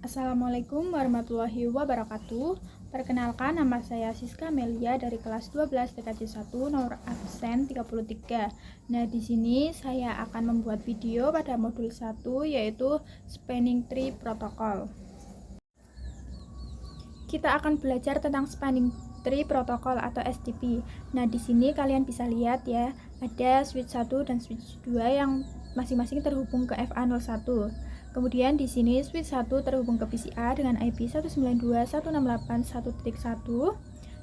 Assalamualaikum warahmatullahi wabarakatuh. Perkenalkan, nama saya Siska Melia dari kelas 12 TKJ 1 nomor absen 33. Nah, di sini saya akan membuat video pada modul 1 yaitu Spanning Tree Protocol. Kita akan belajar tentang Spanning Tree Protocol atau STP. Nah, di sini kalian bisa lihat ya, ada switch 1 dan switch 2 yang masing-masing terhubung ke FA01. Kemudian di sini switch 1 terhubung ke PCA dengan IP 192.168.1.1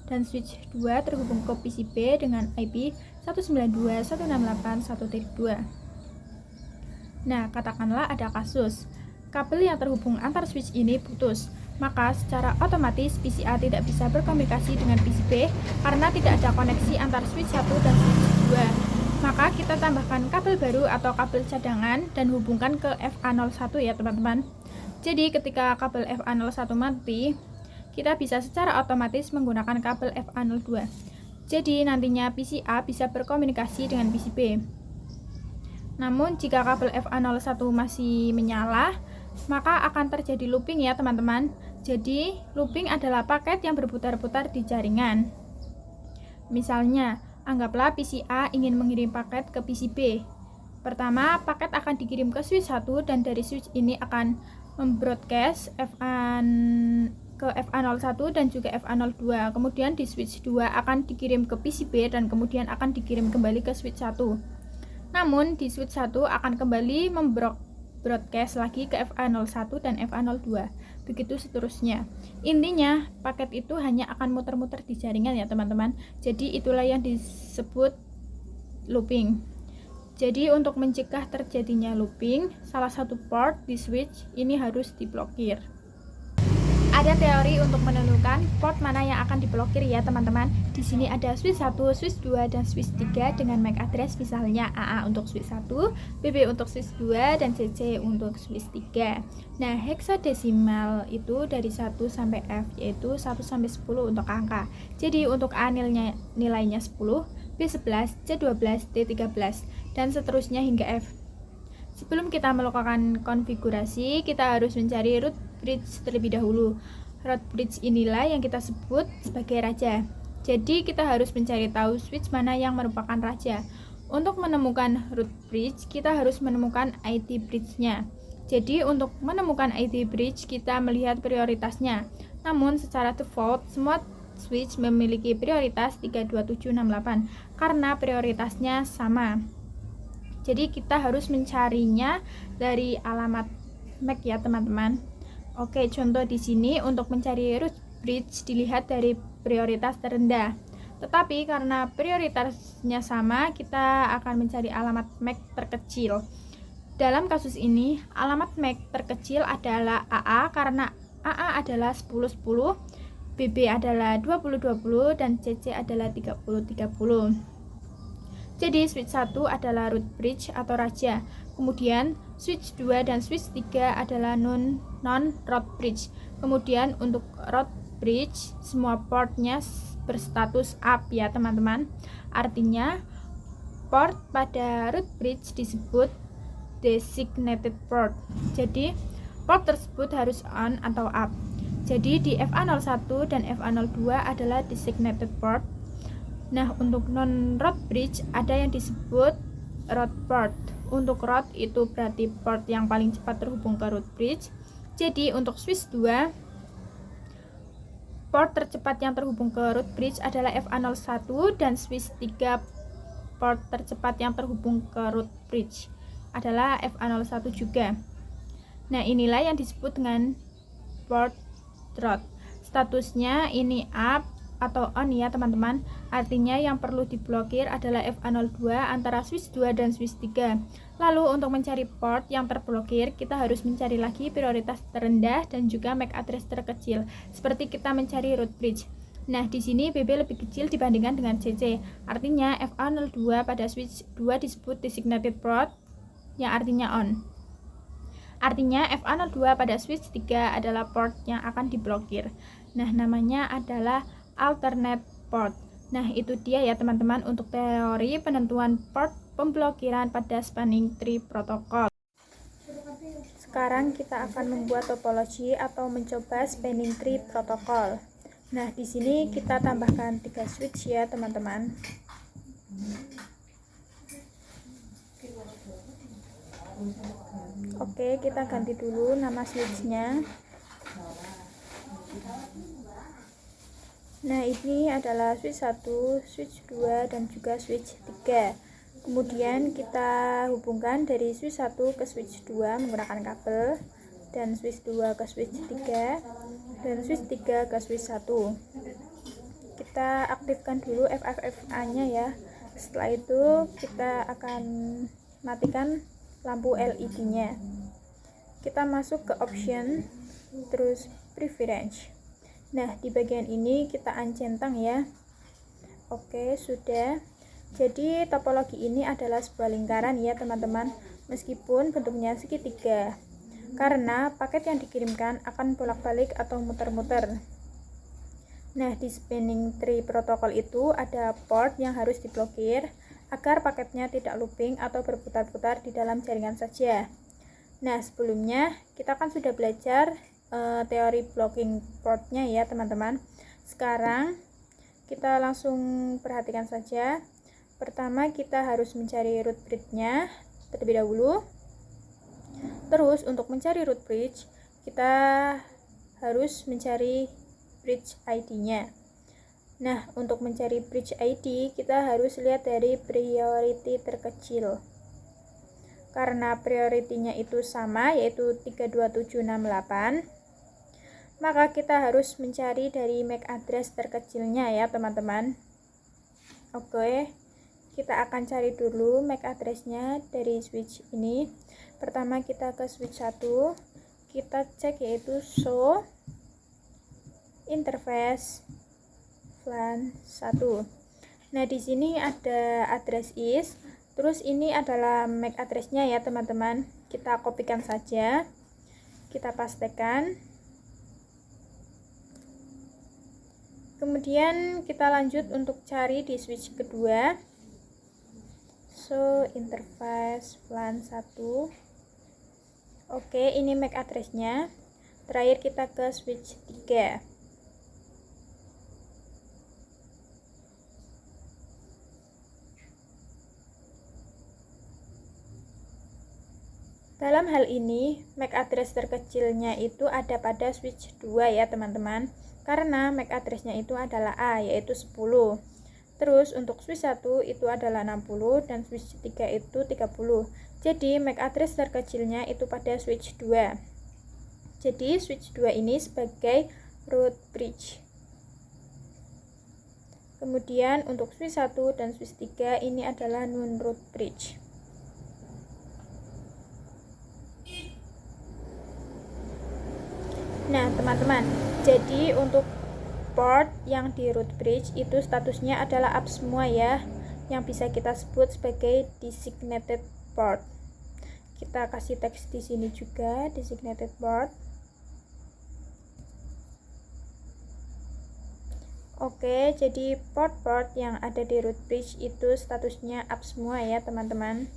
dan switch 2 terhubung ke PCB dengan IP 192.168.1.2. Nah, katakanlah ada kasus kabel yang terhubung antar switch ini putus, maka secara otomatis PCA tidak bisa berkomunikasi dengan PCB karena tidak ada koneksi antar switch 1 dan switch 2. Maka kita tambahkan kabel baru atau kabel cadangan dan hubungkan ke FA01 ya teman-teman. Jadi ketika kabel FA01 mati, kita bisa secara otomatis menggunakan kabel FA02. Jadi nantinya PCA bisa berkomunikasi dengan PCB. Namun jika kabel FA01 masih menyala, maka akan terjadi looping ya teman-teman. Jadi looping adalah paket yang berputar-putar di jaringan. Misalnya, anggaplah PCA ingin mengirim paket ke PCB. Pertama, paket akan dikirim ke switch 1 dan dari switch ini akan membroadcast ke FA01 dan juga FA02. Kemudian di switch 2 akan dikirim ke PCB dan kemudian akan dikirim kembali ke switch 1. Namun di switch 1 akan kembali broadcast lagi ke FA01 dan FA02, begitu seterusnya. Intinya paket itu hanya akan muter-muter di jaringan ya teman-teman. Jadi itulah yang disebut looping. Jadi untuk mencegah terjadinya looping, salah satu port di switch ini harus diblokir. Ada teori untuk menentukan port mana yang akan diblokir ya teman-teman. Di sini ada switch 1, switch 2, dan switch 3 dengan MAC address misalnya AA untuk switch 1, BB untuk switch 2, dan CC untuk switch 3. Nah, hexadesimal itu dari 1 sampai F yaitu 1 sampai 10 untuk angka. Jadi untuk A nilainya 10, B 11, C 12, D 13, dan seterusnya hingga F. Sebelum kita melakukan konfigurasi, kita harus mencari root bridge terlebih dahulu. Root bridge inilah yang kita sebut sebagai raja. Jadi kita harus mencari tahu switch mana yang merupakan raja. Untuk menemukan root bridge, kita harus menemukan IT bridge-nya. Jadi untuk menemukan IT bridge, kita melihat prioritasnya. Namun secara default, semua switch memiliki prioritas 32768 karena prioritasnya sama. Jadi kita harus mencarinya dari alamat MAC ya teman-teman. Oke, contoh di sini untuk mencari root bridge dilihat dari prioritas terendah. Tetapi karena prioritasnya sama, kita akan mencari alamat MAC terkecil. Dalam kasus ini, alamat MAC terkecil adalah AA karena AA adalah 1010, BB adalah 2020, dan CC adalah 3030. Jadi switch 1 adalah root bridge atau raja. Kemudian switch 2 dan switch 3 adalah non-root bridge. Kemudian untuk root bridge semua portnya berstatus up ya teman-teman. Artinya port pada root bridge disebut designated port. Jadi port tersebut harus on atau up. Jadi di FA01 dan FA02 adalah designated port. Nah, untuk non-root bridge ada yang disebut root port. Untuk root itu berarti port yang paling cepat terhubung ke root bridge. Jadi untuk switch 2, port tercepat yang terhubung ke root bridge adalah FA01 dan switch 3 port tercepat yang terhubung ke root bridge adalah FA01 juga. Nah, inilah yang disebut dengan port root. Statusnya ini up atau on ya teman-teman. Artinya yang perlu diblokir adalah FA02 antara switch 2 dan switch 3. Lalu untuk mencari port yang terblokir, kita harus mencari lagi prioritas terendah dan juga MAC address terkecil, seperti kita mencari root bridge. Nah, di sini BB lebih kecil dibandingkan dengan CC. Artinya FA02 pada switch 2 disebut designated port yang artinya on. Artinya FA02 pada switch 3 adalah port yang akan diblokir. Nah, namanya adalah alternate port. Nah, itu dia ya teman-teman untuk teori penentuan port pemblokiran pada Spanning Tree Protocol. Sekarang kita akan membuat topologi atau mencoba spanning tree protokol. Nah, di sini kita tambahkan 3 switch ya, teman-teman. Oke, kita ganti dulu nama switchnya. Nah, ini adalah switch 1, switch 2, dan juga switch 3. Kemudian kita hubungkan dari switch 1 ke switch 2 menggunakan kabel, dan switch 2 ke switch 3, dan switch 3 ke switch 1. Kita aktifkan dulu FFFA nya ya. Setelah itu kita akan matikan lampu LED nya. Kita masuk ke option, terus preference. Nah, di bagian ini kita uncentang ya. Oke, sudah. Jadi topologi ini adalah sebuah lingkaran ya teman-teman, meskipun bentuknya segitiga, karena paket yang dikirimkan akan bolak-balik atau muter-muter. Nah, di spanning tree protokol itu ada port yang harus diblokir agar paketnya tidak looping atau berputar-putar di dalam jaringan saja. Nah, sebelumnya kita kan sudah belajar teori blocking portnya ya teman-teman. Sekarang kita langsung perhatikan saja. Pertama kita harus mencari root bridge-nya terlebih dahulu. Terus untuk mencari root bridge, kita harus mencari bridge ID-nya. Nah, untuk mencari bridge ID, kita harus lihat dari priority terkecil. Karena priority-nya itu sama, yaitu 32768, maka kita harus mencari dari MAC address terkecilnya ya teman-teman. Oke, kita akan cari dulu MAC address-nya dari switch ini. Pertama kita ke switch 1, kita cek yaitu show interface LAN 1. Nah, di sini ada address is, terus ini adalah MAC address-nya ya teman-teman. Kita kopikan saja, kita pastekan. Kemudian kita lanjut untuk cari di switch kedua, so interface LAN 1. Oke, ini MAC address-nya. Terakhir kita ke switch 3. Dalam hal ini, MAC address terkecilnya itu ada pada switch 2 ya teman-teman. Karena MAC address-nya itu adalah A, yaitu 10. Terus untuk switch 1 itu adalah 60 dan switch 3 itu 30. Jadi MAC address terkecilnya itu pada switch 2. Jadi switch 2 ini sebagai root bridge. Kemudian untuk switch 1 dan switch 3 ini adalah non root bridge. Nah teman-teman, jadi untuk port yang di root bridge itu statusnya adalah up semua ya, yang bisa kita sebut sebagai designated port. Kita kasih teks di sini juga, designated port. Oke, jadi port-port yang ada di root bridge itu statusnya up semua ya teman-teman,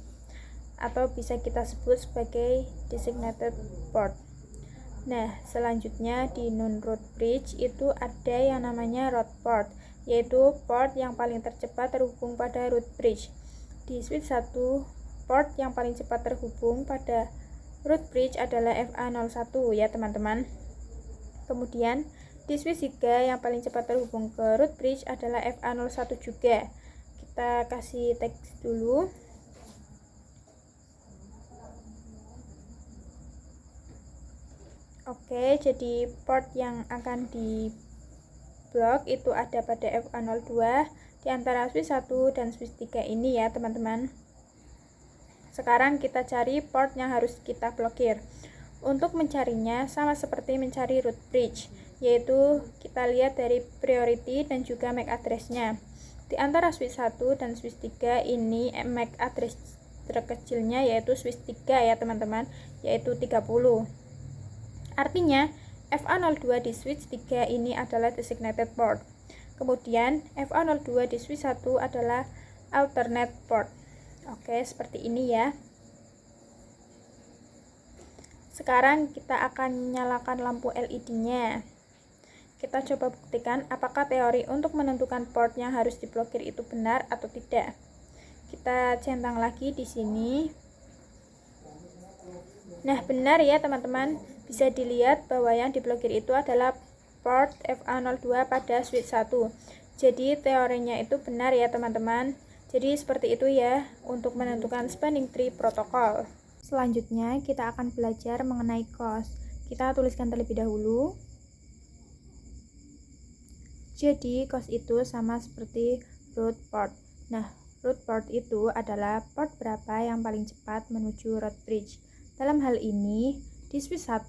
atau bisa kita sebut sebagai designated port. Nah, selanjutnya di non-root bridge itu ada yang namanya root port, yaitu port yang paling tercepat terhubung pada root bridge. Di switch 1, port yang paling cepat terhubung pada root bridge adalah FA01 ya teman-teman. Kemudian di switch 3 yang paling cepat terhubung ke root bridge adalah FA01 juga. Kita kasih teks dulu. Oke, jadi port yang akan di blok itu ada pada FA02 di antara switch 1 dan switch 3 ini ya teman-teman. Sekarang kita cari port yang harus kita blokir. Untuk mencarinya sama seperti mencari root bridge, yaitu kita lihat dari priority dan juga MAC address-nya. Di antara switch 1 dan switch 3 ini MAC address terkecilnya yaitu switch 3 ya teman-teman, yaitu 30. Artinya FA02 di switch 3 ini adalah designated port. Kemudian FA02 di switch 1 adalah alternate port. Oke, seperti ini ya. Sekarang kita akan nyalakan lampu LED-nya. Kita coba buktikan apakah teori untuk menentukan port yang harus diblokir itu benar atau tidak. Kita centang lagi di sini. Nah, benar ya teman-teman. Bisa dilihat bahwa yang diblokir itu adalah port FA02 pada switch 1. Jadi teorinya itu benar ya teman-teman. Jadi seperti itu ya untuk menentukan spanning tree protokol. Selanjutnya kita akan belajar mengenai COS. Kita tuliskan terlebih dahulu. Jadi COS itu sama seperti root port. Nah, root port itu adalah port berapa yang paling cepat menuju root bridge. Dalam hal ini, di switch 1,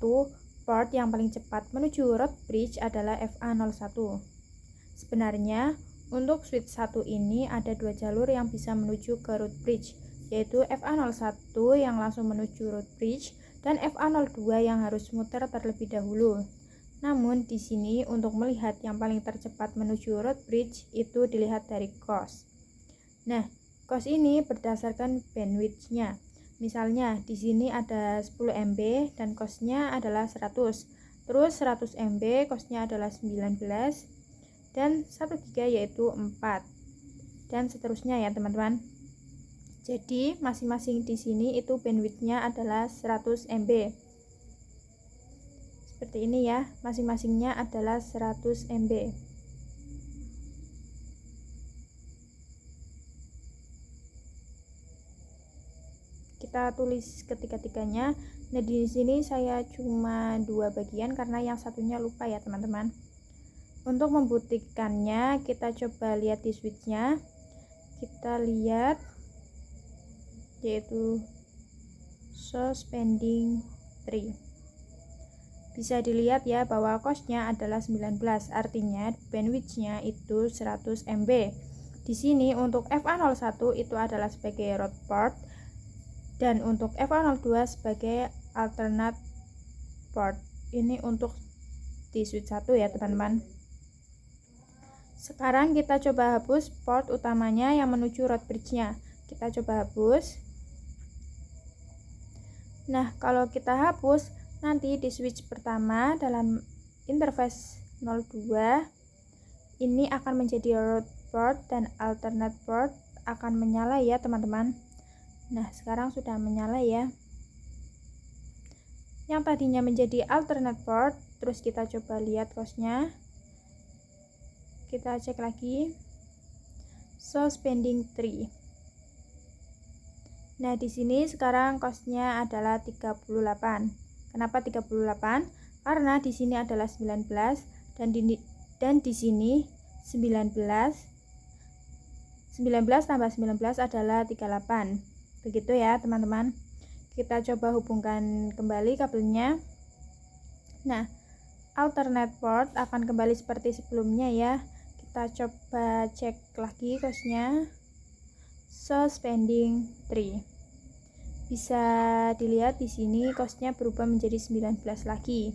port yang paling cepat menuju root bridge adalah FA01. Sebenarnya, untuk switch 1 ini ada dua jalur yang bisa menuju ke root bridge, yaitu FA01 yang langsung menuju root bridge dan FA02 yang harus muter terlebih dahulu. Namun di sini untuk melihat yang paling tercepat menuju root bridge itu dilihat dari COS. Nah, COS ini berdasarkan bandwidth-nya. Misalnya di sini ada 10 MB dan COS-nya adalah 100. Terus 100 MB COS-nya adalah 19 dan 1 GB yaitu 4. Dan seterusnya ya, teman-teman. Jadi masing-masing di sini itu bandwidth-nya adalah 100 MB. Seperti ini ya, masing-masingnya adalah 100 MB. Kita tulis ketiga-tiganya. Nah, di sini saya cuma dua bagian karena yang satunya lupa ya, teman-teman. Untuk membuktikannya, kita coba lihat di switch-nya. Kita lihat yaitu suspending tree. Bisa dilihat ya bahwa COS-nya adalah 19, artinya bandwidth-nya itu 100 MB. Di sini untuk FA01 itu adalah sebagai root port dan untuk FA02 sebagai alternate port. Ini untuk di switch 1 ya, teman-teman. Sekarang kita coba hapus port utamanya yang menuju root bridge-nya. Kita coba hapus. Nah, kalau kita hapus, nanti di switch pertama dalam interface 02 ini akan menjadi root port dan alternate port akan menyala ya, teman-teman. Nah, sekarang sudah menyala ya. Yang tadinya menjadi alternate port, terus kita coba lihat COS-nya. Kita cek lagi. Suspending tree. Nah, di sini sekarang COS-nya adalah 38. Kenapa 38? Karena di sini adalah 19 dan di sini 19 tambah 19 adalah 38. Begitu ya, teman-teman. Kita coba hubungkan kembali kabelnya. Nah, alternate port akan kembali seperti sebelumnya ya. Kita coba cek lagi COS-nya. Suspending tree. Bisa dilihat di sini COS-nya berubah menjadi 19 lagi.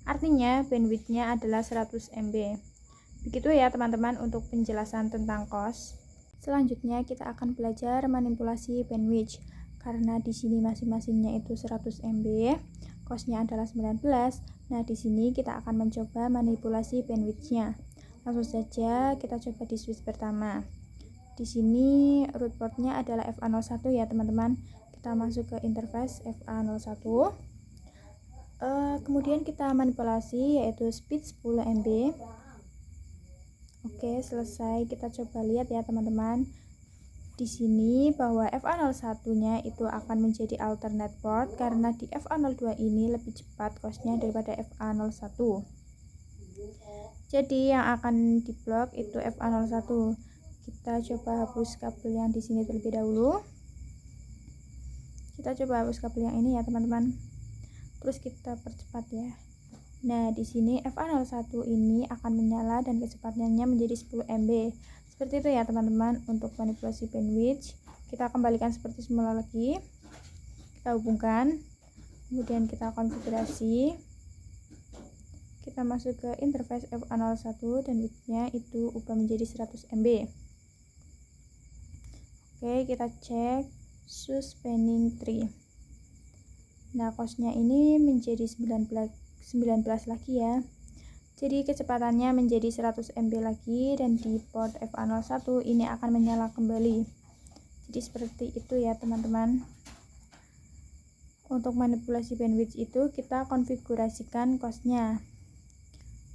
Artinya bandwidth-nya adalah 100 MB. Begitu ya, teman-teman, untuk penjelasan tentang COS. Selanjutnya kita akan belajar manipulasi bandwidth. Karena di sini masing-masingnya itu 100 MB, COS-nya adalah 19. Nah, di sini kita akan mencoba manipulasi bandwidth-nya. Langsung saja kita coba di switch pertama. Di sini root port-nya adalah FA01 ya, teman-teman. Kita masuk ke interface FA01. Kemudian kita manipulasi yaitu speed 10 MB. Oke, selesai. Kita coba lihat ya, teman-teman. Di sini bahwa FA01-nya itu akan menjadi alternate port karena di FA02 ini lebih cepat COS-nya daripada FA01. Jadi yang akan diblok itu FA01. Kita coba hapus kabel yang di sini terlebih dahulu. Kita coba hapus kabel yang ini ya, teman-teman. Terus kita percepat ya. Nah, di sini FA01 ini akan menyala dan kecepatannya menjadi 10 MB. Seperti itu ya, teman-teman, untuk manipulasi bandwidth. Kita kembalikan seperti semula lagi. Kita hubungkan. Kemudian kita konfigurasi. Kita masuk ke interface FA01 dan width-nya itu ubah menjadi 100 MB. Oke, kita cek suspending tree. Nah, cosnya ini menjadi 19 lagi ya. Jadi kecepatannya menjadi 100 MB lagi, dan di port FA01 ini akan menyala kembali. Jadi seperti itu ya teman-teman. Untuk manipulasi bandwidth itu kita konfigurasikan cosnya.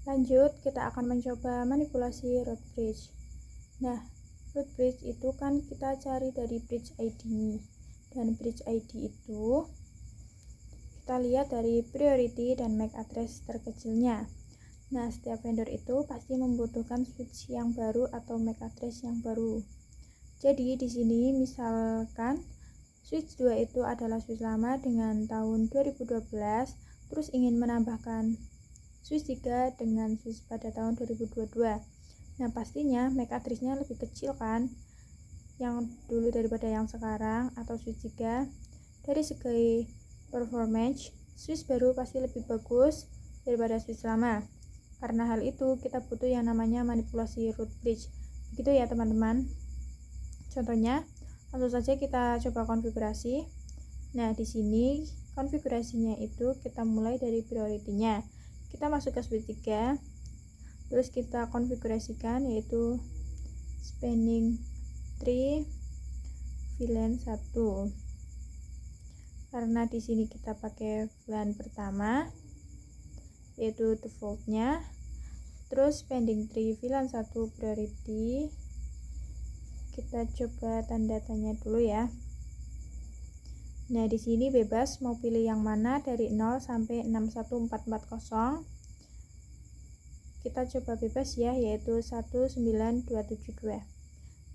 Lanjut, kita akan mencoba manipulasi root bridge. Nah, root bridge itu kan kita cari dari bridge ID, dan bridge ID itu kita lihat dari priority dan MAC address terkecilnya. Nah, setiap vendor itu pasti membutuhkan switch yang baru atau MAC address yang baru. Jadi di sini misalkan switch 2 itu adalah switch lama dengan tahun 2012, terus ingin menambahkan switch 3 dengan switch pada tahun 2022. Nah, pastinya MAC address-nya lebih kecil kan yang dulu daripada yang sekarang, atau switch 3. Dari segi performance, switch baru pasti lebih bagus daripada switch lama. Karena hal itu, kita butuh yang namanya manipulasi root bridge. Begitu ya teman-teman. Contohnya, langsung saja kita coba konfigurasi. Nah, di sini konfigurasinya itu kita mulai dari priority-nya. Kita masuk ke switch 3, terus kita konfigurasikan yaitu spanning tree VLAN 1. Karena di sini kita pakai VLAN pertama, yaitu defaultnya, terus pending tree VLAN 1 priority, kita coba tanda tanya dulu ya. Nah, di sini bebas mau pilih yang mana dari 0 sampai 61440. Kita coba bebas ya, yaitu 19272.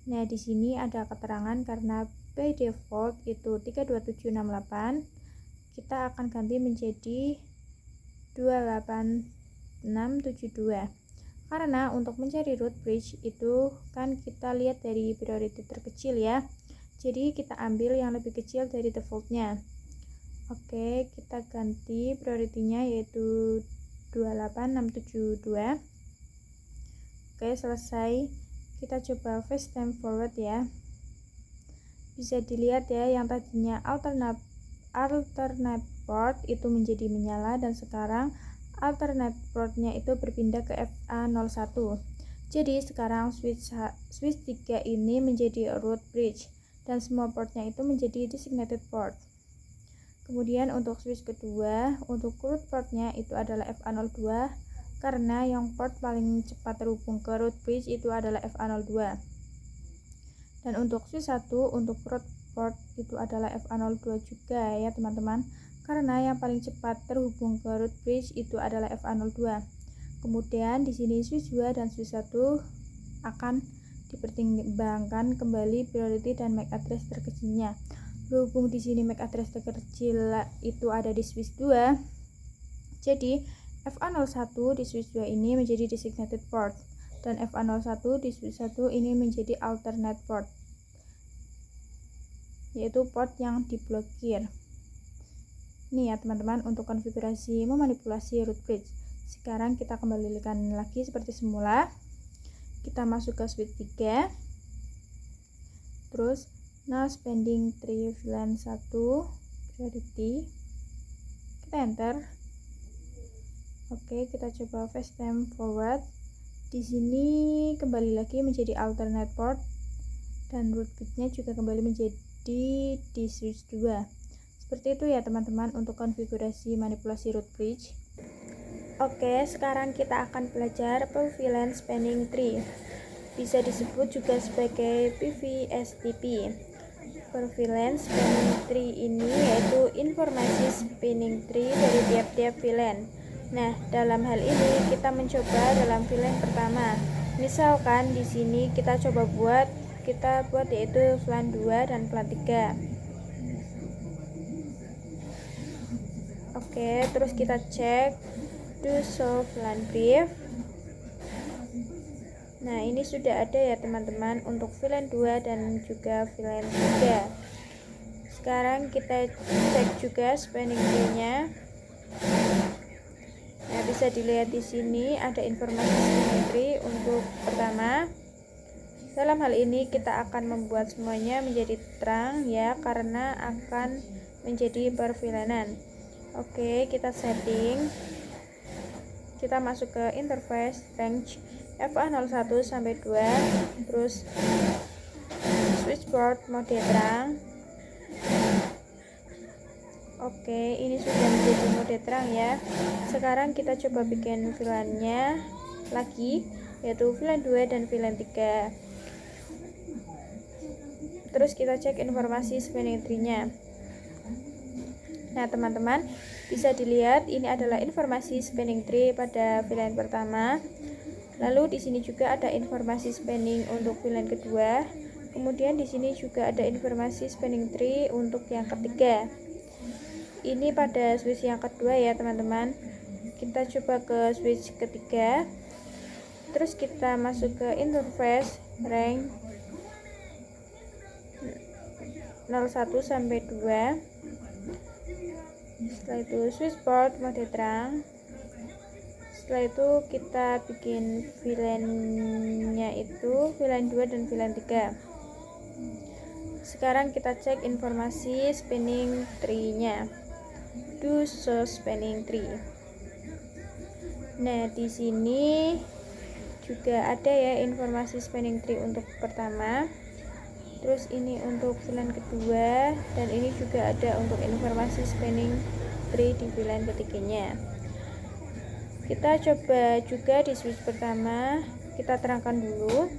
Nah, di sini ada keterangan karena by default itu 32768, kita akan ganti menjadi 28672. Karena untuk mencari root bridge itu kan kita lihat dari priority terkecil ya. Jadi kita ambil yang lebih kecil dari defaultnya. Oke, kita ganti priority-nya yaitu 28672. Oke, selesai. Kita coba fast time forward ya. Bisa dilihat ya, yang tadinya alternate port itu menjadi menyala, dan sekarang alternate portnya itu berpindah ke FA01. Jadi sekarang switch 3 ini menjadi root bridge, dan semua portnya itu menjadi designated port. Kemudian untuk switch kedua, untuk root portnya itu adalah FA02, karena yang port paling cepat terhubung ke root bridge itu adalah FA02. Dan untuk switch 1, untuk root port itu adalah FA02 juga ya teman-teman, karena yang paling cepat terhubung ke root bridge itu adalah FA02. Kemudian di sini switch 2 dan switch 1 akan dipertimbangkan kembali priority dan MAC address terkecilnya. Berhubung di sini MAC address terkecil itu ada di switch 2, jadi FA01 di switch 2 ini menjadi designated port, dan FA01 di switch 1 ini menjadi alternate port, yaitu port yang diblokir. Ini ya teman-teman untuk konfigurasi memanipulasi root bridge. Sekarang kita kembalikan lagi seperti semula. Kita masuk ke switch 3, terus now pending tree VLAN 1 priority, kita enter. Oke, kita coba fast time forward. Di sini kembali lagi menjadi alternate port, dan root bridge-nya juga kembali menjadi di switch 2. Seperti itu ya teman-teman untuk konfigurasi manipulasi root bridge. Oke, sekarang kita akan belajar VLAN spanning tree. Bisa disebut juga sebagai PVSTP. VLAN spanning tree ini yaitu informasi spanning tree dari tiap-tiap VLAN. Nah, dalam hal ini kita mencoba dalam VLAN pertama. Misalkan di sini kita buat yaitu VLAN 2 dan VLAN 3. Oke, terus kita cek do show VLAN brief. Nah, ini sudah ada ya teman-teman untuk VLAN 2 dan juga VLAN 3. Sekarang kita cek juga spanning tree-nya. Nah, bisa dilihat di sini ada informasi spanning tree. Untuk pertama, dalam hal ini kita akan membuat semuanya menjadi terang ya, karena akan menjadi per VLAN-an. Oke, kita setting. Kita masuk ke interface range FA01 sampai 2, terus switchboard mode terang. Oke, ini sudah menjadi mode terang ya. Sekarang kita coba bikin VLAN-nya lagi, yaitu VLAN 2 dan VLAN 3. Terus kita cek informasi spanning tree-nya. Nah, teman-teman, bisa dilihat ini adalah informasi spanning tree pada VLAN pertama. Lalu di sini juga ada informasi spanning untuk VLAN kedua. Kemudian di sini juga ada informasi spanning tree untuk yang ketiga. Ini pada switch yang kedua ya, teman-teman. Kita coba ke switch ketiga. Terus kita masuk ke interface range 01 sampai 2. Setelah itu switchboard mode terang. Setelah itu kita bikin VLAN-nya itu VLAN 2 dan VLAN 3. Sekarang kita cek informasi spanning tree-nya. Do show spanning tree. Nah, di sini juga ada ya informasi spanning tree untuk pertama. Terus ini untuk VLAN kedua, dan ini juga ada untuk informasi spanning tree di VLAN ketiganya. Kita coba juga di switch pertama, kita terangkan dulu.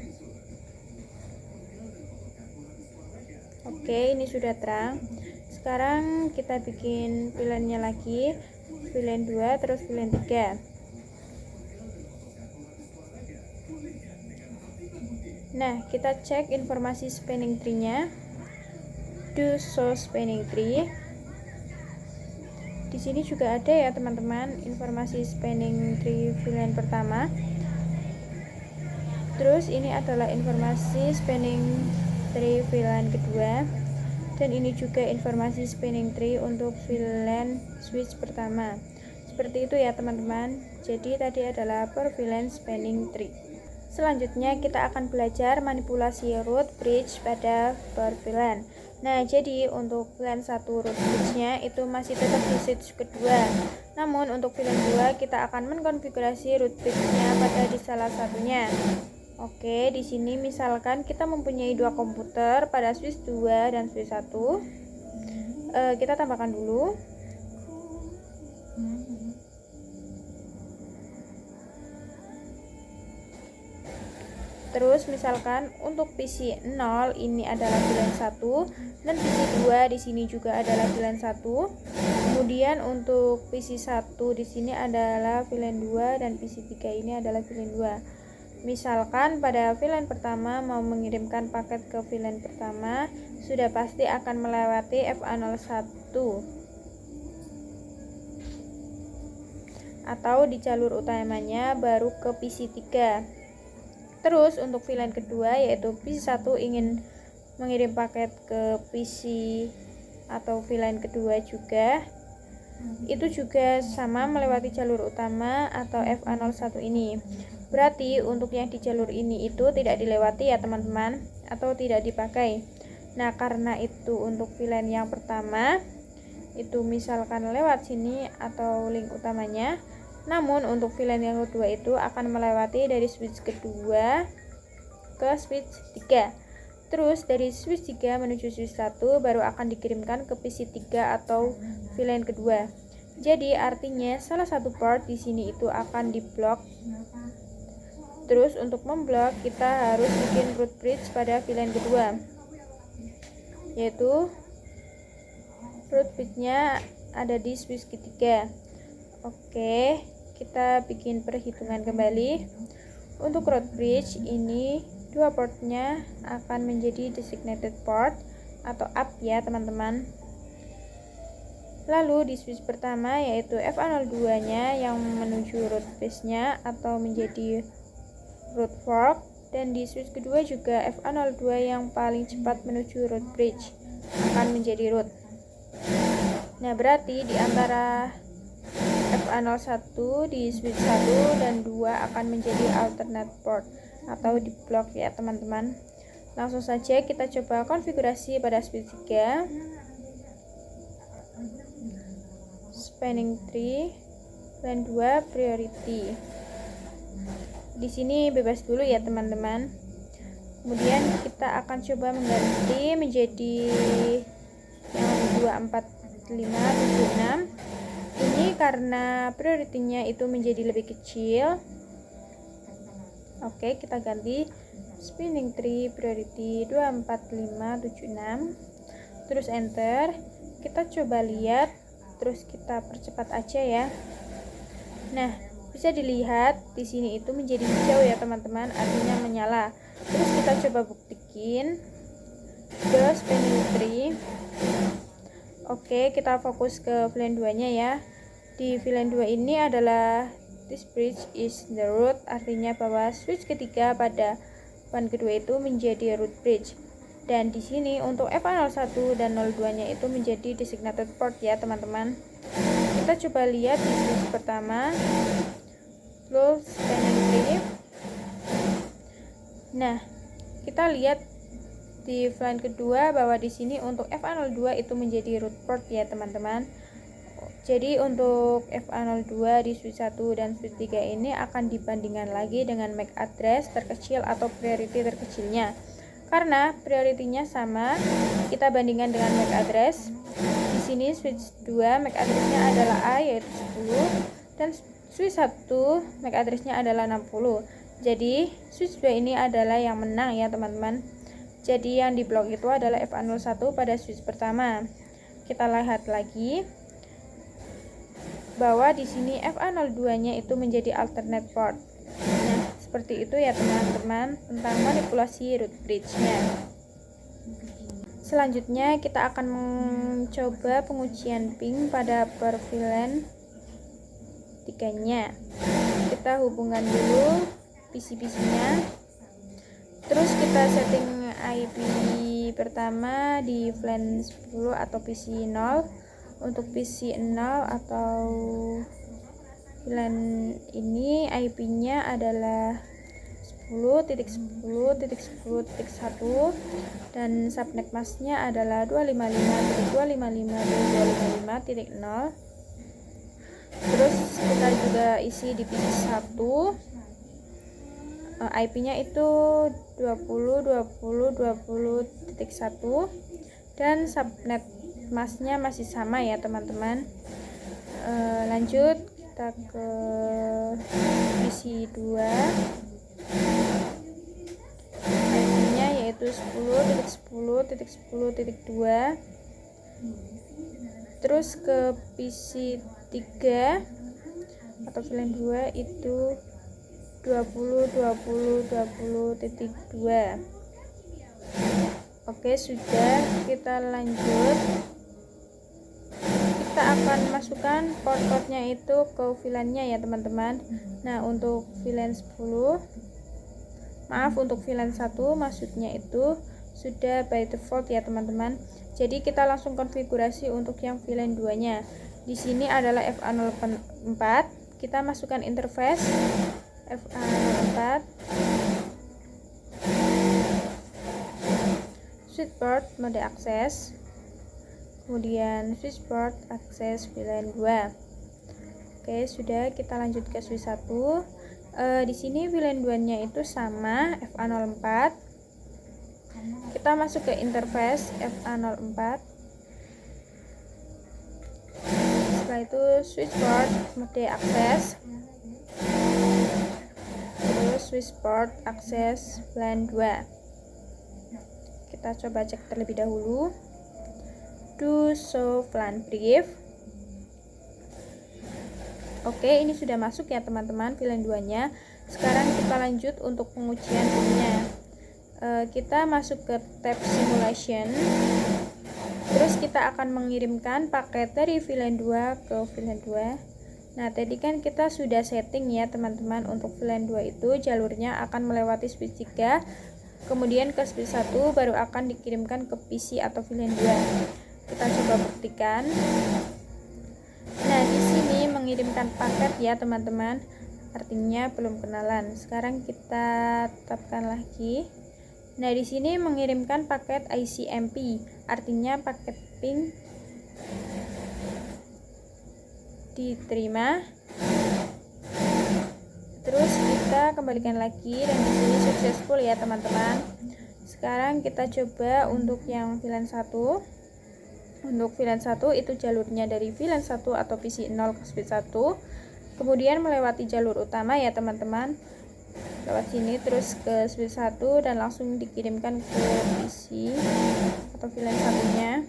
Oke, ini sudah terang. Sekarang kita bikin VLAN-nya lagi, VLAN 2 terus VLAN 3. Nah, kita cek informasi spanning tree-nya. Do show spanning tree. Di sini juga ada ya, teman-teman, informasi spanning tree VLAN pertama. Terus ini adalah informasi spanning tree VLAN kedua. Dan ini juga informasi spanning tree untuk VLAN switch pertama. Seperti itu ya, teman-teman. Jadi tadi adalah per VLAN spanning tree. Selanjutnya kita akan belajar manipulasi root bridge pada per VLAN. Nah, jadi untuk VLAN 1 root bridge-nya itu masih tetap di switch kedua. Namun untuk VLAN 2 kita akan mengkonfigurasi root bridge-nya pada di salah satunya. Oke, di sini misalkan kita mempunyai dua komputer pada switch 2 dan switch 1. Kita tambahkan dulu. Terus misalkan untuk PC 0 ini adalah VLAN 1 dan PC 2 di sini juga adalah VLAN 1. Kemudian untuk PC 1 di sini adalah VLAN 2 dan PC 3 ini adalah VLAN 2. Misalkan pada VLAN pertama mau mengirimkan paket ke VLAN pertama, sudah pasti akan melewati FA01 atau di jalur utamanya baru ke PC 3. Terus untuk VLAN kedua yaitu PC 1 ingin mengirim paket ke PC atau VLAN kedua juga, itu juga sama melewati jalur utama atau FA01 ini. Berarti untuk yang di jalur ini itu tidak dilewati ya, teman-teman, atau tidak dipakai. Nah, karena itu untuk VLAN yang pertama itu misalkan lewat sini atau link utamanya. Namun untuk VLAN yang kedua itu akan melewati dari switch kedua ke switch 3. Terus dari switch 3 menuju switch 1 baru akan dikirimkan ke PC 3 atau VLAN kedua. Jadi artinya salah satu port di sini itu akan diblok. Terus untuk memblok kita harus bikin root bridge pada VLAN kedua. Yaitu root bridge-nya ada di switch ketiga. Oke, kita bikin perhitungan kembali. Untuk root bridge ini dua portnya akan menjadi designated port atau up ya, teman-teman. Lalu di switch pertama yaitu FA02 nya yang menuju root base-nya atau menjadi root fork, dan di switch kedua juga FA02 yang paling cepat menuju root bridge akan menjadi root. Nah, berarti di antara FA01 di switch 1 dan 2 akan menjadi alternate port atau di blok ya, teman-teman. Langsung saja kita coba konfigurasi pada switch 3. spanning tree, VLAN 2 priority. Di sini bebas dulu ya teman-teman. Kemudian kita akan coba mengganti menjadi yang 24576. Ini karena prioritinya itu menjadi lebih kecil. Oke, kita ganti spinning tree priority 24576. Terus enter. Kita coba lihat, terus kita percepat aja ya. Nah, bisa dilihat di sini itu menjadi hijau ya teman-teman, artinya menyala. Terus kita coba buktikan ke spinning tree. Oke, kita fokus ke VLAN 2-nya ya. Di VLAN 2 ini adalah this bridge is the root, artinya bahwa switch ketiga pada WAN kedua itu menjadi root bridge. Dan di sini untuk FA01 dan 02-nya itu menjadi designated port ya teman-teman. Kita coba lihat di switch pertama, close spanning tree. Nah, kita lihat di VLAN kedua bahwa di sini untuk FA02 itu menjadi root port ya teman-teman. Jadi untuk FA02 di switch 1 dan switch 3 ini akan dibandingkan lagi dengan MAC address terkecil atau priority terkecilnya. Karena prioritinya sama, kita bandingkan dengan MAC address. Di sini switch 2 MAC addressnya adalah A yaitu 10 dan switch 1 MAC addressnya adalah 60. Jadi switch 2 ini adalah yang menang ya teman-teman. Jadi yang diblok itu adalah FA01 pada switch pertama. Kita lihat lagi bahwa di sini FA02-nya itu menjadi alternate port. Nah, seperti itu ya teman-teman tentang manipulasi root bridge-nya. Selanjutnya kita akan mencoba pengujian ping pada per VLAN 3-nya. Kita hubungkan dulu PC-PC-nya. Terus kita setting IP pertama di VLAN 10 atau PC 0. Untuk PC 0 atau VLAN ini IP-nya adalah 10.10.10.1 dan subnet masknya adalah 255.255.255.0. Terus kita juga isi di PC 1, IP-nya itu 20.20.20.1 dan subnet masknya masih sama ya teman-teman. Lanjut kita ke PC 2, IP-nya yaitu 10.10.10.2. Terus ke PC 3 atau VLAN 2 itu 20.20.20.2. Oke, sudah, kita lanjut. Kita akan masukkan port-portnya itu ke VLAN-nya ya teman-teman. Nah, untuk VLAN 10, untuk VLAN 1 maksudnya itu sudah by default ya teman-teman. Jadi kita langsung konfigurasi untuk yang VLAN 2-nya. Di sini adalah FA04. Kita masukkan interface FA04. Switchboard mode akses. Kemudian switchboard akses VLAN 2. Oke, sudah, kita lanjut ke switch 1. Di sini VLAN 2-nya itu sama FA04. Kita masuk ke interface FA04. Setelah itu switchboard mode akses. Terus switchboard akses VLAN 2. Kita coba cek terlebih dahulu. Do show VLAN brief. Oke, ini sudah masuk ya teman-teman VLAN 2-nya. Sekarang kita lanjut untuk pengujian ping-nya. Kita masuk ke tab simulation. Terus kita akan mengirimkan paket dari VLAN 2 ke VLAN 2. Nah, tadi kan kita sudah setting ya teman-teman, untuk VLAN 2 itu jalurnya akan melewati switch 3, kemudian ke switch 1 baru akan dikirimkan ke PC atau VLAN 2. Kita coba buktikan. Nah, di sini mengirimkan paket ya teman-teman, artinya belum kenalan. Sekarang kita tetapkan lagi. Nah, di sini mengirimkan paket ICMP, artinya paket ping diterima. Terus kita kembalikan lagi dan di sini successful ya teman-teman. Sekarang kita coba untuk yang VLAN 1. Untuk VLAN 1 itu jalurnya dari VLAN 1 atau PC 0 ke switch 1. Kemudian melewati jalur utama ya teman-teman. Lewat sini terus ke switch 1 dan langsung dikirimkan ke PC atau VLAN 1-nya.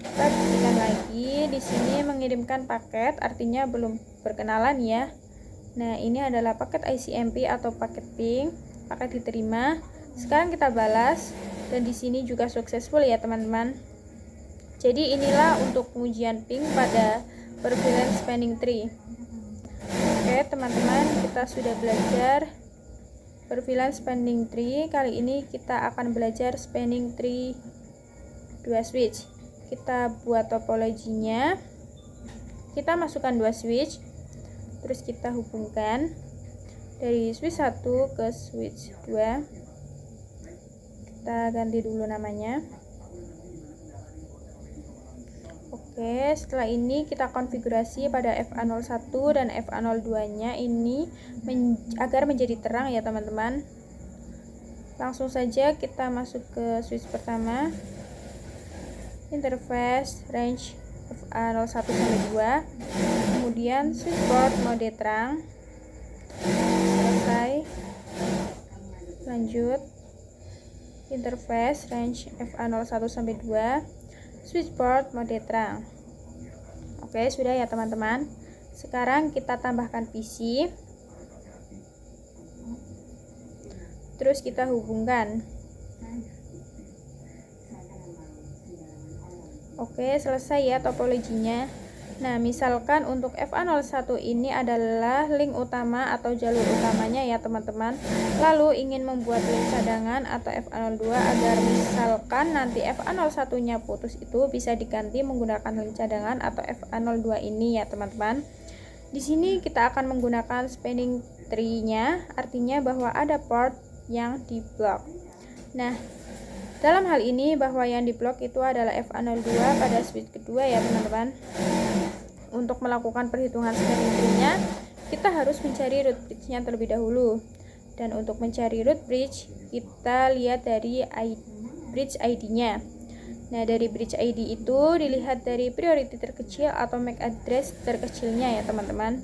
Kita buktikan lagi di sini mengirimkan paket, artinya belum berkenalan ya. Nah, ini adalah paket ICMP atau paket ping, paket diterima. Sekarang kita balas dan di sini juga successful ya teman-teman. Jadi inilah untuk pengujian ping pada per VLAN spanning tree. Oke teman-teman, kita sudah belajar per VLAN spanning tree. Kali ini kita akan belajar spanning tree 2 switch. Kita buat topologinya. Kita masukkan 2 switch. Terus kita hubungkan dari switch 1 ke switch 2. Kita ganti dulu namanya. Oke, setelah ini kita konfigurasi pada FA01 dan FA02 nya ini agar menjadi terang ya teman-teman. Langsung saja kita masuk ke switch pertama. Interface range FA01 sampai 2. Kemudian switchboard mode terang. Selesai. Lanjut. Interface range FA01 sampai 2. Switchboard mode terang. Oke, sudah ya teman-teman. Sekarang kita tambahkan PC. Terus kita hubungkan. Oke, selesai ya topologinya. Nah, misalkan untuk FA01 ini adalah link utama atau jalur utamanya ya teman-teman. Lalu ingin membuat link cadangan atau FA02 agar misalkan nanti FA01-nya putus itu bisa diganti menggunakan link cadangan atau FA02 ini ya teman-teman. Di sini kita akan menggunakan spanning tree-nya, artinya bahwa ada port yang diblok. Nah, dalam hal ini bahwa yang diblok itu adalah FA02 pada switch kedua ya teman-teman. Untuk melakukan perhitungan spanning tree-nya, kita harus mencari root bridge-nya terlebih dahulu. Dan untuk mencari root bridge, kita lihat dari bridge ID-nya. Nah, dari bridge ID itu dilihat dari priority terkecil atau MAC address terkecilnya ya teman-teman.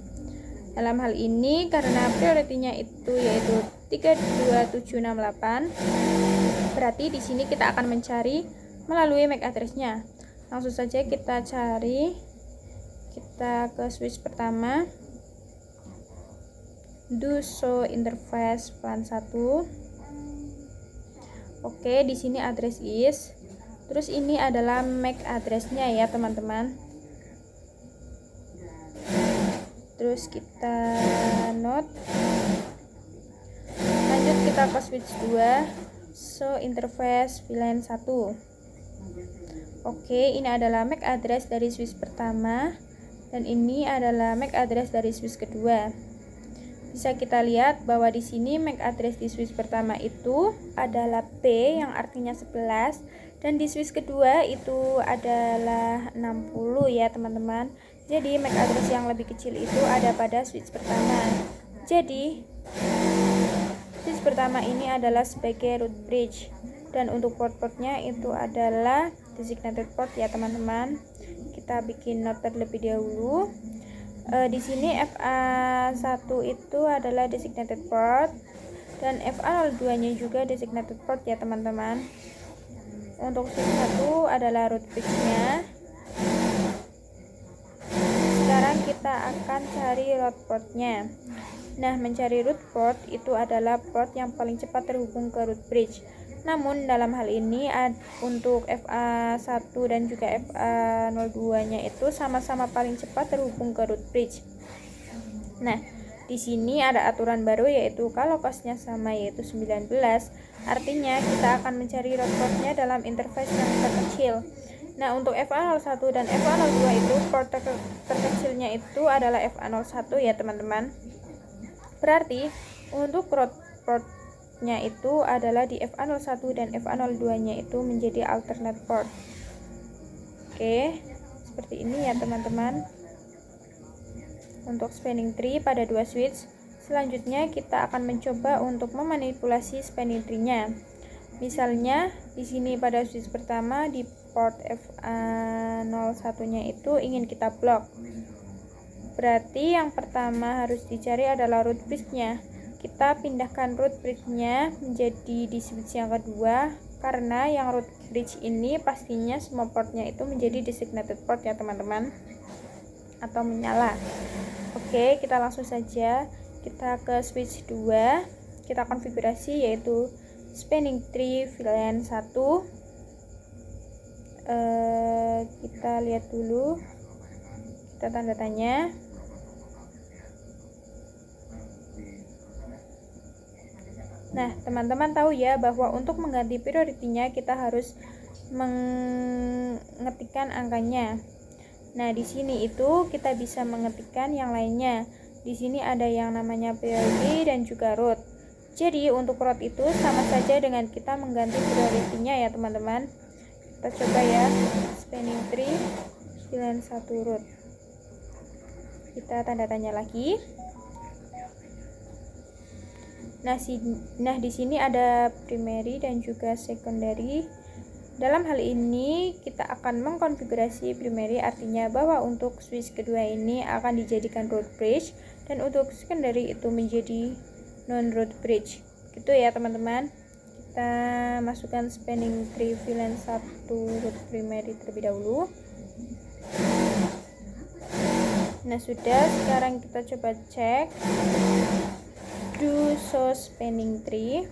Dalam hal ini karena priority-nya itu yaitu 32768, berarti di sini kita akan mencari melalui MAC address-nya. Langsung saja kita cari. Kita ke switch pertama, do show interface VLAN 1. Oke, di sini address is. Terus ini adalah MAC address-nya ya teman-teman. Terus kita note. Lanjut kita ke switch 2, show interface VLAN 1. Oke, ini adalah MAC address dari switch pertama. Dan ini adalah MAC address dari switch kedua. Bisa kita lihat bahwa di sini MAC address di switch pertama itu adalah P yang artinya 11 dan di switch kedua itu adalah 60 ya teman-teman. Jadi MAC address yang lebih kecil itu ada pada switch pertama. Jadi switch pertama ini adalah sebagai root bridge dan untuk port-portnya itu adalah designated port ya teman-teman. Kita bikin note terlebih dahulu. Di sini FA1 itu adalah designated port dan FA02-nya juga designated port ya teman-teman. Untuk switch 1 adalah root bridge-nya. Sekarang kita akan cari root port-nya. Nah, mencari root port itu adalah port yang paling cepat terhubung ke root bridge. Namun dalam hal ini untuk FA1 dan juga FA02-nya itu sama-sama paling cepat terhubung ke root bridge. Nah, di sini ada aturan baru yaitu kalau costnya sama yaitu 19, artinya kita akan mencari root portnya dalam interface yang terkecil. Nah, untuk FA01 dan FA02 itu port terkecilnya itu adalah FA01 ya teman-teman. Berarti untuk portnya itu adalah di FA01 dan FA02-nya itu menjadi alternate port. Oke, seperti ini ya teman-teman. untuk spanning tree pada dua switch. Selanjutnya kita akan mencoba untuk memanipulasi spanning tree-nya. Misalnya di sini pada switch pertama di port FA01-nya itu ingin kita blok. Berarti yang pertama harus dicari adalah root bridge-nya. Kita pindahkan root bridge-nya menjadi di switch yang kedua, karena yang root bridge ini pastinya semua portnya itu menjadi designated port ya teman-teman, atau menyala. Oke, kita langsung saja kita ke switch 2, kita konfigurasi yaitu spanning tree VLAN 1. Kita lihat dulu, kita tanda tanya. Nah, teman-teman tahu ya bahwa untuk mengganti prioritinya kita harus mengetikkan angkanya. Nah, di sini itu kita bisa mengetikkan yang lainnya. Di sini ada yang namanya priority dan juga root. Jadi, untuk root itu sama saja dengan kita mengganti prioritinya ya, teman-teman. Kita coba ya, spanning tree VLAN 1 root. Kita tanda tanya lagi. Nah, di sini ada primary dan juga secondary. Dalam hal ini kita akan mengkonfigurasi primary, artinya bahwa untuk switch kedua ini akan dijadikan root bridge dan untuk secondary itu menjadi non root bridge. Gitu ya, teman-teman. Kita masukkan spanning tree VLAN 1 root primary terlebih dahulu. Nah, sudah. Sekarang kita coba cek do show spanning tree.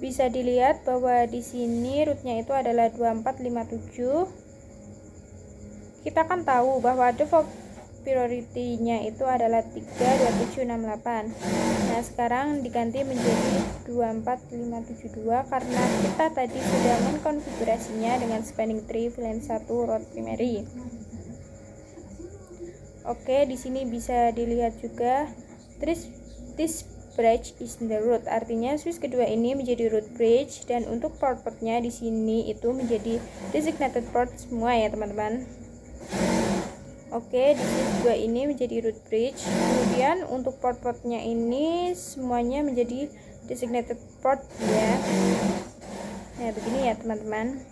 Bisa dilihat bahwa di sini rootnya itu adalah 2457. Kita kan tahu bahwa default priority-nya itu adalah 32768. Nah, sekarang diganti menjadi 24572 karena kita tadi sudah mengkonfigurasinya dengan spanning tree VLAN 1 root primary. Oke, di sini bisa dilihat juga this bridge is the root, artinya switch kedua ini menjadi root bridge dan untuk port-portnya di sini itu menjadi designated port semua ya teman-teman. Oke, di switch 2 ini menjadi root bridge, kemudian untuk port-portnya ini semuanya menjadi designated port ya. Nah, begini ya teman-teman.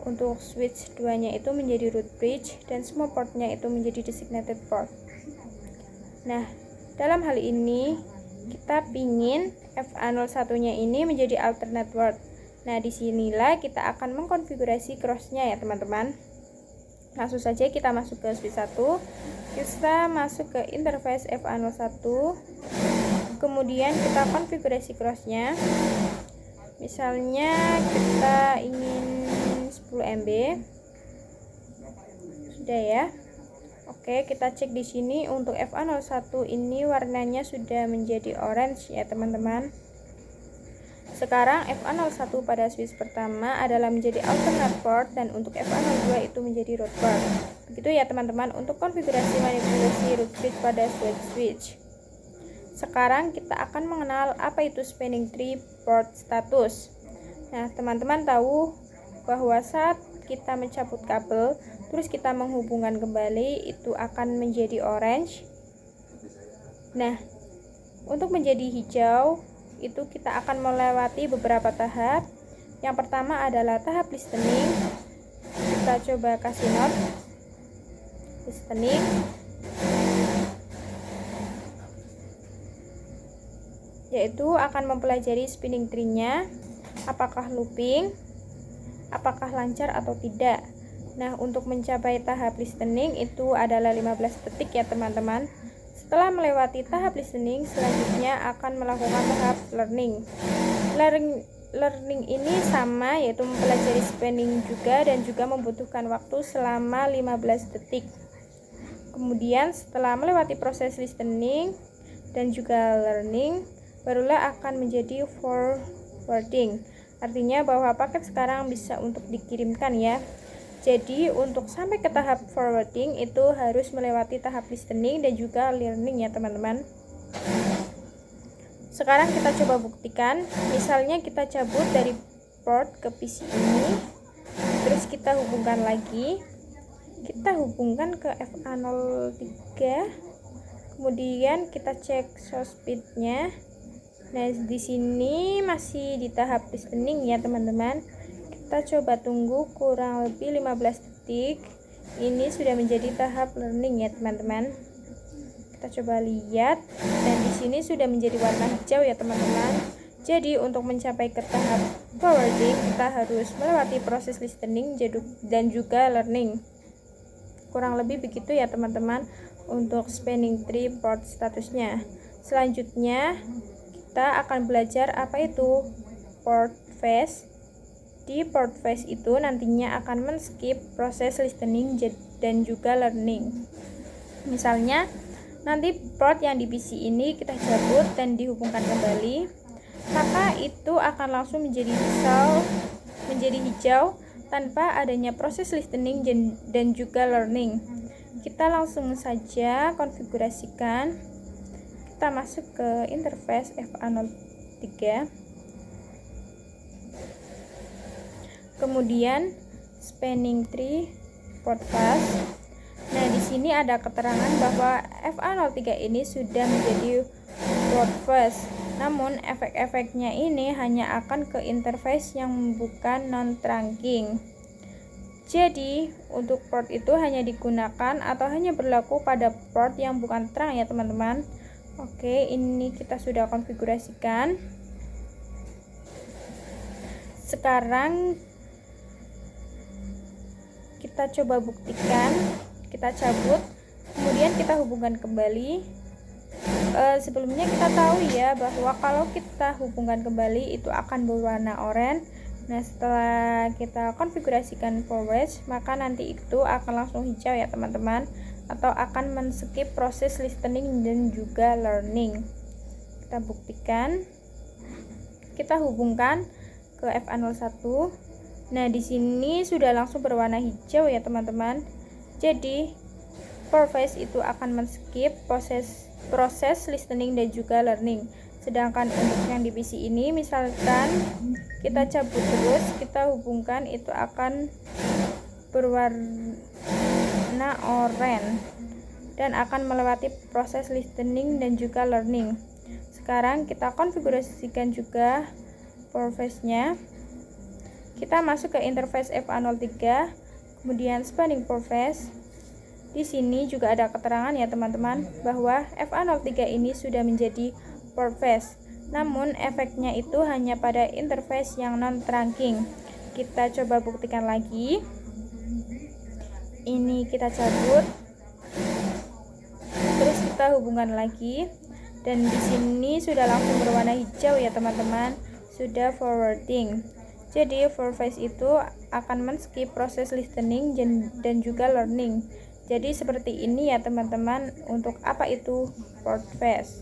Untuk switch 2 nya itu menjadi root bridge dan semua portnya itu menjadi designated port. Nah, dalam hal ini kita pingin FA01 nya ini menjadi alternate word. Nah, disinilah kita akan mengkonfigurasi cross-nya ya teman-teman. Langsung saja kita masuk ke switch 1, kita masuk ke interface FA01, kemudian kita konfigurasi cross-nya. Misalnya kita ingin 10 MB. Sudah ya. Oke, kita cek di sini untuk FA01 ini warnanya sudah menjadi orange ya teman-teman. Sekarang FA01 pada switch pertama adalah menjadi alternate port dan untuk FA02 itu menjadi root port. Begitu ya teman-teman untuk konfigurasi manipulasi root bridge pada switch. Sekarang kita akan mengenal apa itu spanning tree port status. Nah, teman-teman tahu bahwa saat kita mencabut kabel terus kita menghubungkan kembali itu akan menjadi orange. Nah, untuk menjadi hijau itu kita akan melewati beberapa tahap. Yang pertama adalah tahap listening. Kita coba kasih note listening. Yaitu akan mempelajari spinning tree-nya, apakah looping, apakah lancar atau tidak. Nah, untuk mencapai tahap listening itu adalah 15 detik ya teman-teman. Setelah melewati tahap listening, selanjutnya akan melakukan tahap learning. Learning ini sama, yaitu mempelajari spanning juga dan juga membutuhkan waktu selama 15 detik. Kemudian setelah melewati proses listening dan juga learning, barulah akan menjadi forwarding. Artinya bahwa paket sekarang bisa untuk dikirimkan ya. Jadi untuk sampai ke tahap forwarding itu harus melewati tahap listening dan juga learning ya teman-teman. Sekarang kita coba buktikan. Misalnya kita cabut dari port ke PC ini. Terus kita hubungkan lagi, kita hubungkan ke FA03, kemudian kita cek source speednya. Nah, di sini masih di tahap listening ya teman-teman. Kita coba tunggu kurang lebih 15 detik. Ini sudah menjadi tahap learning ya teman-teman. Kita coba lihat, dan di sini sudah menjadi warna hijau ya teman-teman. Jadi untuk mencapai ke tahap forwarding, kita harus melewati proses listening dan juga learning. Kurang lebih begitu ya teman-teman untuk spanning tree port statusnya. Selanjutnya kita akan belajar apa itu port phase. Di port phase itu nantinya akan men-skip proses listening dan juga learning. Misalnya nanti port yang di PC ini kita cabut dan dihubungkan kembali, maka itu akan langsung menjadi hijau tanpa adanya proses listening dan juga learning. Kita langsung saja konfigurasikan. Kita masuk ke interface FA03, kemudian spanning tree port path. Nah, di sini ada keterangan bahwa FA03 ini sudah menjadi port path. Namun efek-efeknya ini hanya akan ke interface yang bukan non-trunking. Jadi untuk port itu hanya digunakan atau hanya berlaku pada port yang bukan trunk ya teman-teman. Oke, ini kita sudah konfigurasikan. Sekarang kita coba buktikan. Kita cabut, kemudian kita hubungkan kembali. Sebelumnya kita tahu ya bahwa kalau kita hubungkan kembali itu akan berwarna oranye. Nah, setelah kita konfigurasikan forward, maka nanti itu akan langsung hijau ya teman-teman, atau akan men-skip proses listening dan juga learning. Kita buktikan. Kita hubungkan ke FA01. Nah, di sini sudah langsung berwarna hijau ya teman-teman. Jadi for phase itu akan men-skip proses listening dan juga learning. Sedangkan untuk yang di PC ini, misalkan kita cabut terus, kita hubungkan, itu akan berwarna oranye dan akan melewati proses listening dan juga learning. Sekarang kita konfigurasikan juga for phase-nya. Kita masuk ke interface FA03, kemudian spanning for phase. Di sini juga ada keterangan ya teman-teman bahwa FA03 ini sudah menjadi port phase. Namun efeknya itu hanya pada interface yang non-trunking. Kita coba buktikan lagi. Ini kita cabut, terus kita hubungkan lagi, dan di sini sudah langsung berwarna hijau ya teman-teman, sudah forwarding. Jadi for phase itu akan men-skip proses listening dan juga learning. Jadi seperti ini ya teman-teman untuk apa itu port phase.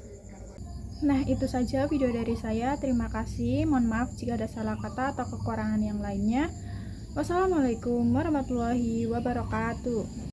Nah, itu saja video dari saya. Terima kasih. Mohon maaf jika ada salah kata atau kekurangan yang lainnya. Wassalamualaikum warahmatullahi wabarakatuh.